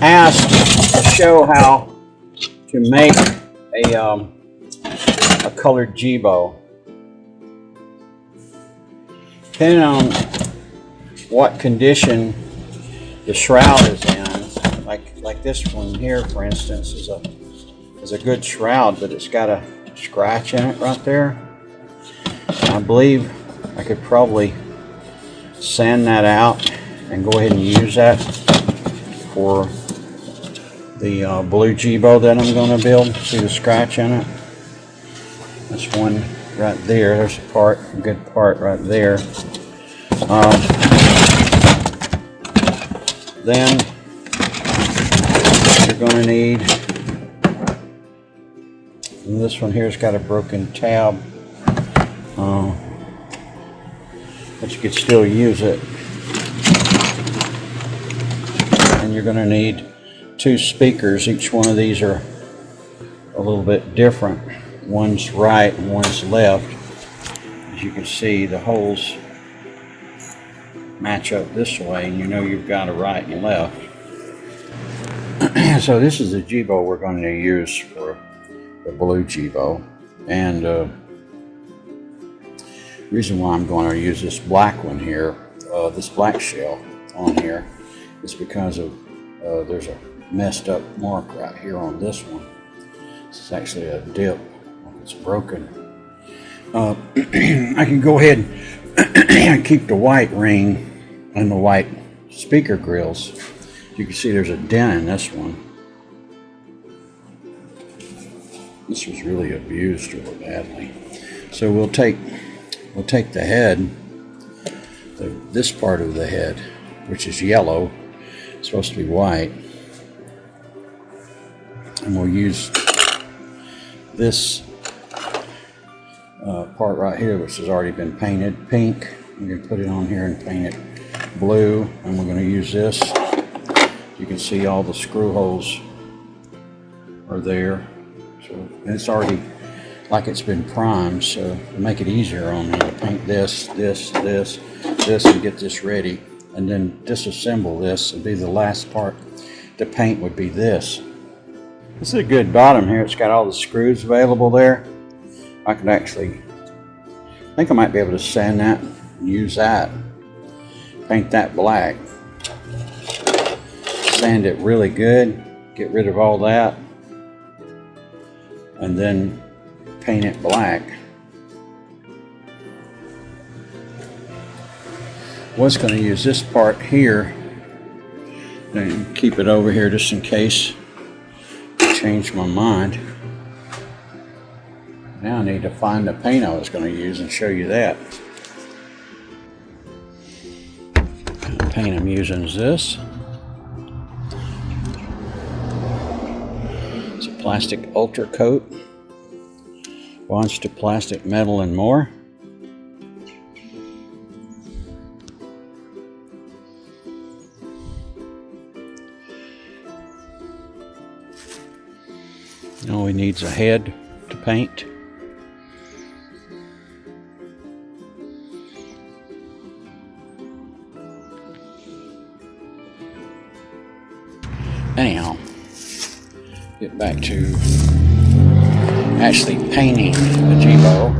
asked to show how to make a colored Jibo. Depending on what condition the shroud is in, like this one here, for instance, is a good shroud, but it's got a scratch in it right there. I believe I could probably sand that out and go ahead and use that for the blue Jibo that I'm going to build. See the scratch in it? That's one right there. There's a good part right there. Then you're going to need, and this one here's got a broken tab, but you could still use it. And you're going to need 2 speakers. Each one of these are a little bit different. One's right and one's left. As you can see, the holes match up this way, and you know you've got a right and left. So this is the Jibo we're going to use for the blue Jibo. And the reason why I'm going to use this black one here, this black shell on here, is because of there's a messed up mark right here on this one. It's actually a dip. It's broken. I can go ahead and keep the white ring and the white speaker grills. You can see there's a dent in this one. This was really abused really badly. So we'll take the head, this part of the head, which is yellow, it's supposed to be white, and we'll use this part right here, which has already been painted pink. We're going to put it on here and paint it blue, and we're going to use this. You can see all the screw holes are there, so, and it's already like it's been primed, so to make it easier on me to paint this, and get this ready, and then disassemble this and be the last part to paint would be this. This is a good bottom here. It's got all the screws available there. I could actually, I think I might be able to sand that and use that, paint that black, sand it really good, get rid of all that, and then paint it black. Was going to use this part here and keep it over here just in case I change my mind. Now I need to find the paint I was going to use and show you that. The paint I'm using is this. It's a plastic ultra coat. Bonds to plastic, metal, and more. All he needs a head to paint. Anyhow, get back to actually painting the Jibo.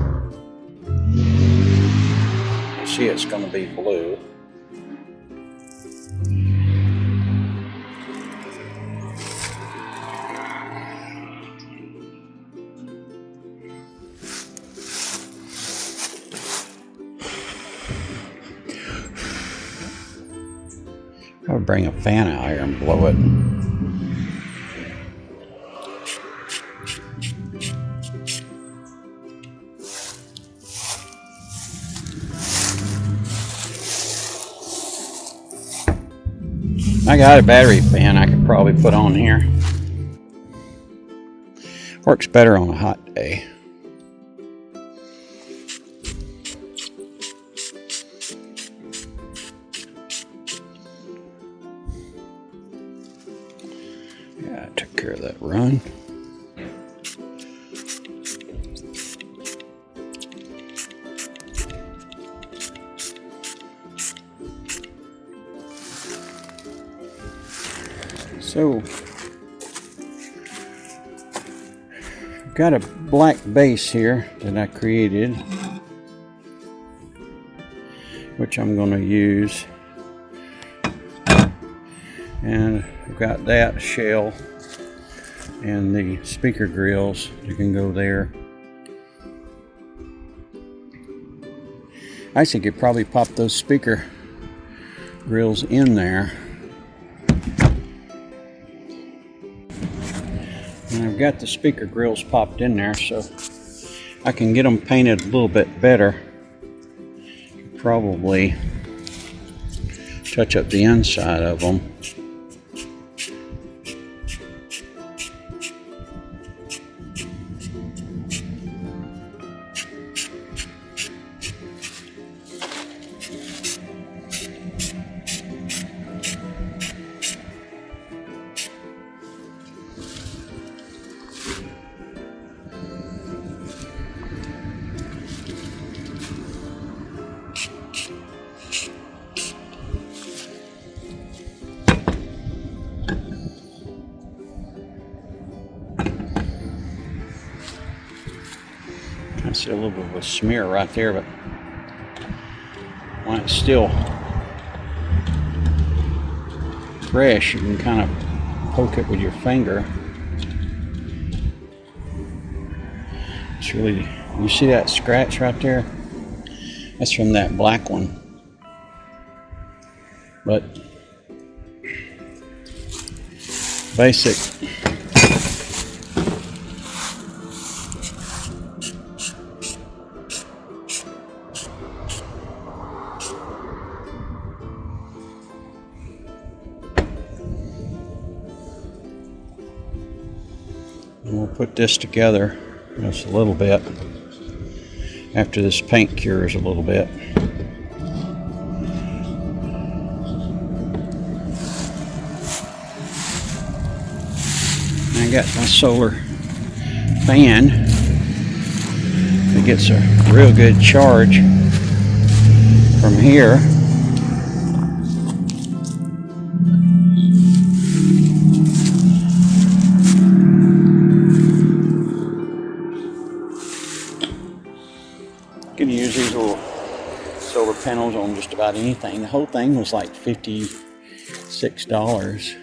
You see it's going to be blue. I'll bring a fan out here and blow it. I got a battery fan I could probably put on here. Works better on a hot day. Yeah, I took care of that run. So I've got a black base here that I created, which I'm going to use, and I've got that shell and the speaker grills. You can go there. I actually could probably pop those speaker grills in there. And I've got the speaker grills popped in there, so I can get them painted a little bit better. Probably touch up the inside of them. I see a little bit of a smear right there, but when it's still fresh, you can kind of poke it with your finger. It's really, you see that scratch right there? That's from that black one. But basic. And we'll put this together just a little bit after this paint cures a little bit. I got my solar fan that gets a real good charge from here. You can use these little solar panels on just about anything. The whole thing was like $56.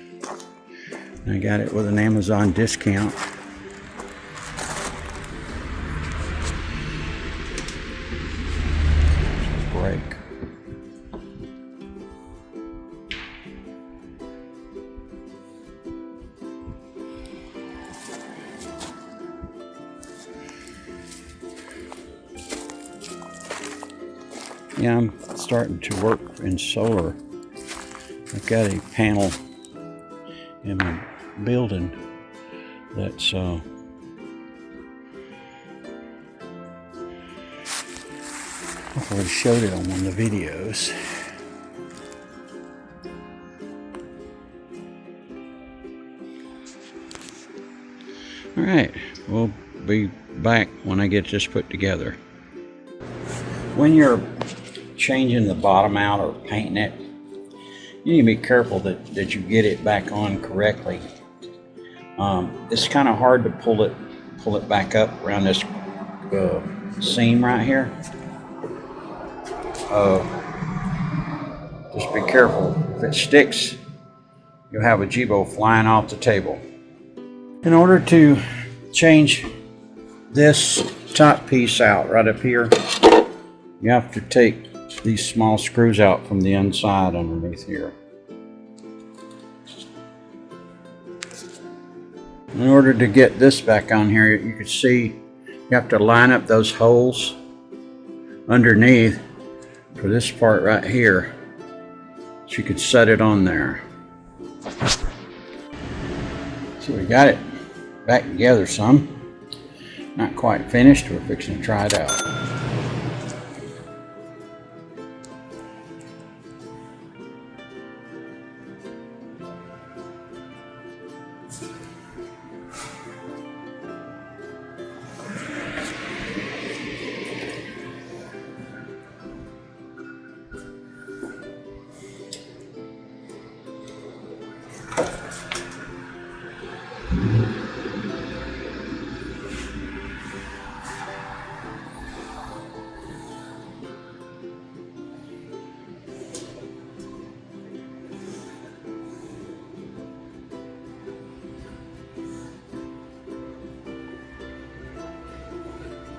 I got it with an Amazon discount. Break. Yeah, I'm starting to work in solar. I've got a panel in my building that's I already showed it on one of the videos. Alright, we'll be back when I get this put together. When you're changing the bottom out or painting it, you need to be careful that you get it back on correctly. It's kind of hard to pull it back up around this seam right here. Just be careful. If it sticks, you'll have a Jibo flying off the table. In order to change this top piece out right up here, you have to take these small screws out from the inside underneath here. In order to get this back on here, you can see you have to line up those holes underneath for this part right here, so you can set it on there. So we got it back together some. Not quite finished, we're fixing to try it out.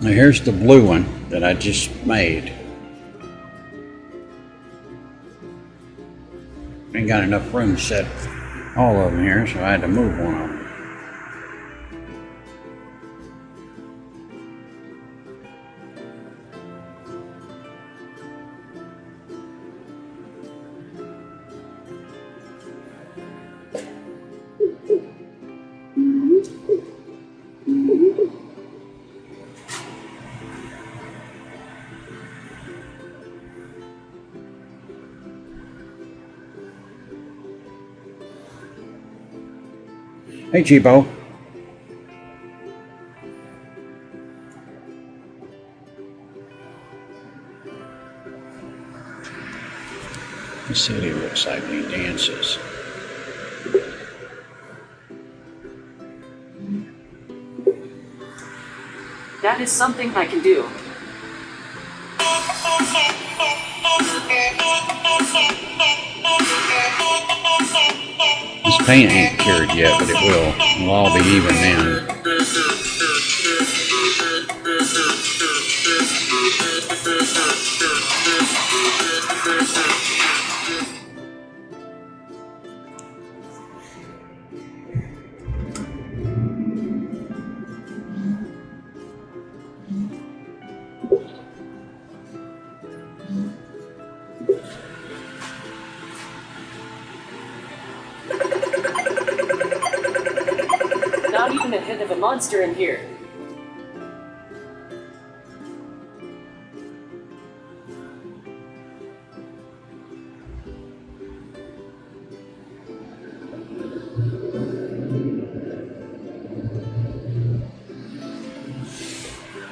Now here's the blue one that I just made. Ain't got enough room to set all of them here, so I had to move one of them. Hey, Jibo. Let's see what he looks like when he dances. That is something I can do. This paint ain't cured yet, but it will. It'll all be even then. Not even a hint of a monster in here.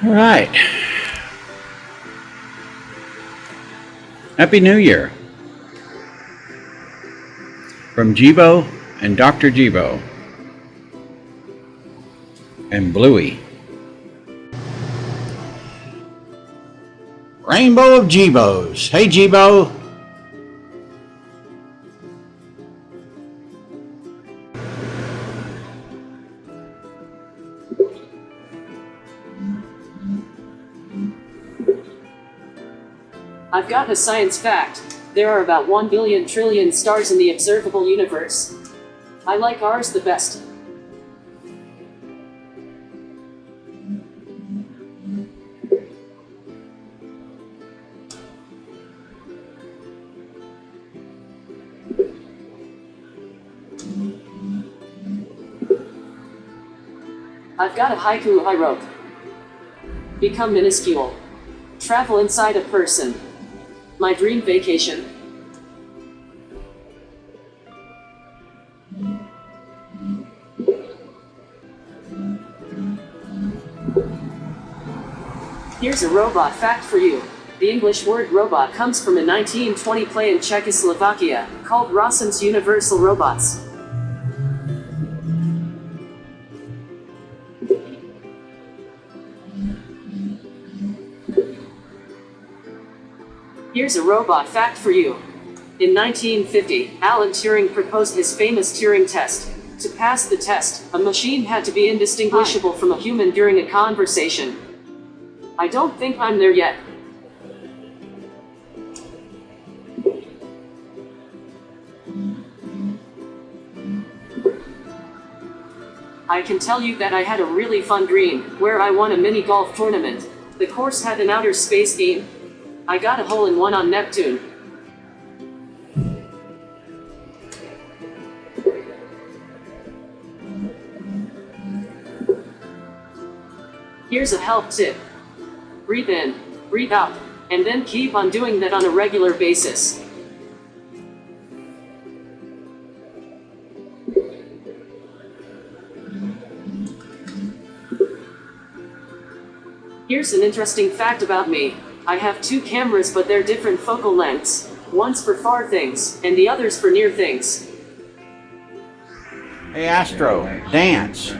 All right. Happy New Year. From Jibo and Dr. Jibo. And Bluey. Rainbow of Jibos. Hey, Jibo. I've got a science fact. There are about 1 billion trillion stars in the observable universe. I like ours the best. I've got a haiku I wrote. Become minuscule. Travel inside a person. My dream vacation. Here's a robot fact for you. The English word robot comes from a 1920 play in Czechoslovakia called Rossum's Universal Robots. Here's a robot fact for you. In 1950, Alan Turing proposed his famous Turing test. To pass the test, a machine had to be indistinguishable from a human during a conversation. I don't think I'm there yet. I can tell you that I had a really fun dream, where I won a mini golf tournament. The course had an outer space theme. I got a hole-in-one on Neptune. Here's a health tip. Breathe in, breathe out, and then keep on doing that on a regular basis. Here's an interesting fact about me. I have two cameras, but they're different focal lengths. One's for far things, and the other's for near things. Hey, Astro, dance.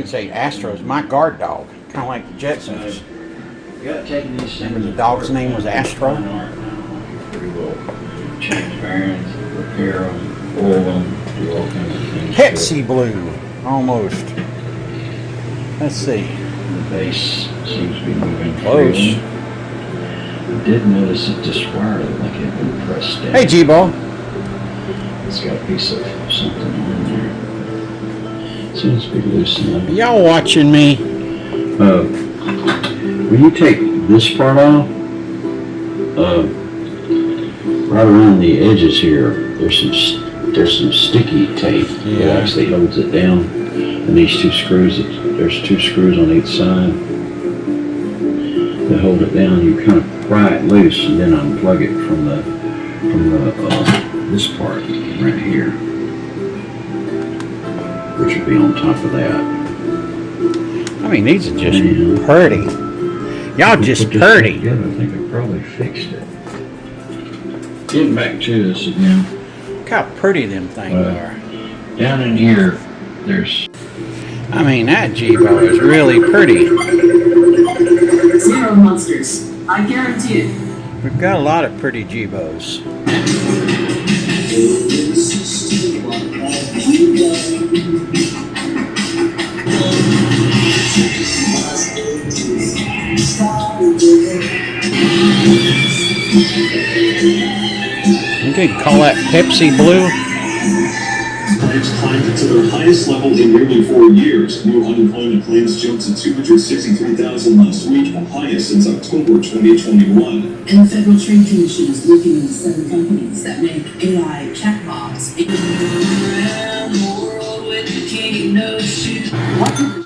can say Astro's my guard dog, kind of like the Jetsons. Remember the dog's name was Astro? Pretty well. Change bearings, repair them, oil them, do all kinds of things. Pepsi blue, almost. Let's see. The base seems to be moving Close. freely. I did notice that this wire looked like it had been pressed down. Hey, Jibo. It's got a piece of something on there. Seems to be loosened up. Y'all watching me? When you take this part off, right around the edges here, there's some sticky tape that actually holds it down. And these two screws, there's two screws on each side that hold it down. You kind of pry it loose and then unplug it from the this part right here, which would be on top of that. I mean, these are just Yeah. pretty. Y'all just Put this pretty. together, I think I probably fixed it. Getting back to this again. Look how pretty them things are. Down in here, there's I mean, that Jibo is really pretty. Zero monsters. I guarantee it. We've got a lot of pretty Jibos. You could call that Pepsi blue. Claims climbed to their highest level in nearly 4 years. New unemployment claims jumped to 263,000 last week, the highest since October 2021. And the Federal Trade Commission is looking into 7 companies that make AI chatbots. What did